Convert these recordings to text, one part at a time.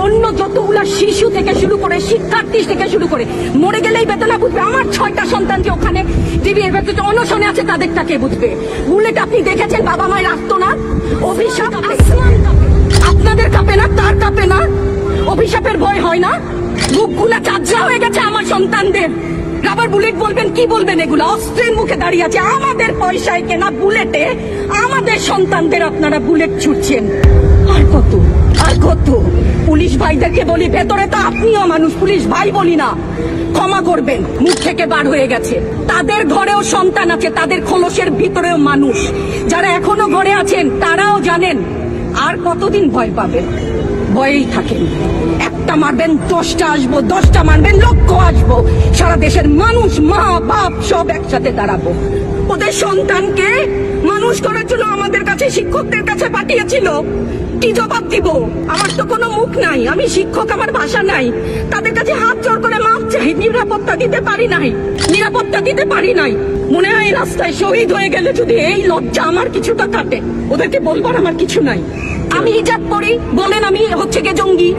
অন্য যতগুলা শিশু থেকে শুরু করে শিক্ষার্থী থেকে শুরু করে মরে গেলেই বেদনা বুঝবে। আমার 6টা সন্তান যে ওখানে টিভির ভেতরে অনশনে আছে তাদেরটা কে বুঝবে? বুলেট আপনি দেখেছেন বাবা মায়ের আর্তনাদ, অভিশাপ আসমান কাঁপে। আপনাদের কাঁপে না? তার কাঁপে না? অভিশাপের ভয় হয় না? বুকগুলা চাঁদা হয়ে গেছে আমার সন্তানদের। রাবার বুলেট বলবেন, কি বলবেন? এগুলো অস্ত্রের মুখে দাঁড়িয়ে আছে। আমাদের পয়সায় কেনা বুলেটে আমাদের সন্তানদের আপনারা বুলেট ছুটছেন। আর কত আর কত? পুলিশ ভাইদেরকে বলি, ভেতরে তো আপনিও মানুষ, পুলিশ ভাই বলি না, ক্ষমা করবেন, মুখ থেকে বার হয়ে গেছে। তাদের ঘরেও সন্তান আছে, তাদের খোলসের ভিতরেও মানুষ। যারা এখনো ঘরে আছেন তারাও জানেন আর কতদিন ভয় পাবেন। ভয়েই থাকেন। একটা মারবেন 10টা আসবো, 10টা মারবেন লক্ষ আসবো। সারা দেশের মানুষ, মা বাপ সব একসাথে দাঁড়াবো। ওদের সন্তানকে মানুষ করার জন্য আমাদের কাছে, শিক্ষকদের কাছে পাঠিয়েছিল। কি জবাব দিব? আমার তো কোনো মুখ নাই, আমি শিক্ষক, আমার ভাষা নাই। তাদের কাছে হাত জোড় করে মাপ চাই। নিরাপত্তা দিতে পারি নাই, নিরাপত্তা দিতে পারি নাই। মনে হয় রাস্তায় শহীদ হয়ে গেলে যদি এই লজ্জা আমার কিছুটা কাটে। ওদেরকে বলবার আমার কিছু নাই। আমি হিজাব পরি, বলেন আমি হচ্ছে গে জঙ্গি।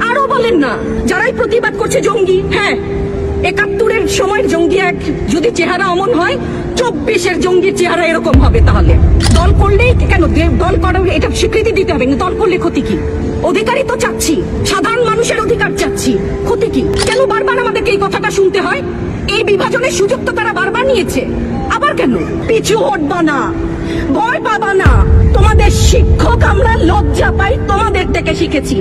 আরো বলেন না, যারাই প্রতিবাদ করছে জঙ্গি। হ্যাঁ, 71-এর সময়ের জঙ্গি এক যদি চেহারা অমন হয়, 24-এর জঙ্গির চেহারা এরকম হবে। তাহলে দল করলেই কেন? দল করার এটা স্বীকৃতি দিতে হবে না। দল করলে ক্ষতি কি? অধিকারই তো চাচ্ছি, সাধারণ মানুষের অধিকার চাচ্ছি, ক্ষতি কি? কেন বারবার আমাদেরকে এই কথাটা শুনতে হয়? এই বিভাজনের সুযোগ তো তারা বারবার নিয়েছে, আবার কেন? পিছু হটবা না, ভয় পাবা না। তোমাদের শিক্ষক আমরা লজ্জা পাই, তোমাদের থেকে শিখেছি।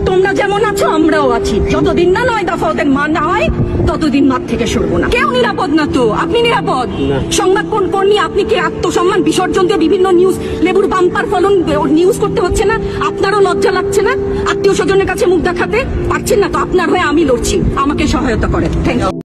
তোমরা যেমন আছো আমরাও আছি। যতদিন না 9 দফা ওদের মান না হয় ততদিন মাঠ থেকে সরবো না। কেউ নিরাপদ না তো। আপনি নিরাপদ? সংবাদ কর্মী আপনি কি আত্মসম্মান বিসর্জন দিয়ে বিভিন্ন নিউজ, লেবুর বাম্পার ফলন নিউজ করতে হচ্ছে না? আপনারও লজ্জা লাগছে না? আত্মীয় স্বজনের কাছে মুখ দেখাতে পারছেন না তো? আপনার হয়ে আমি লড়ছি, আমাকে সহায়তা করেন। Thank you.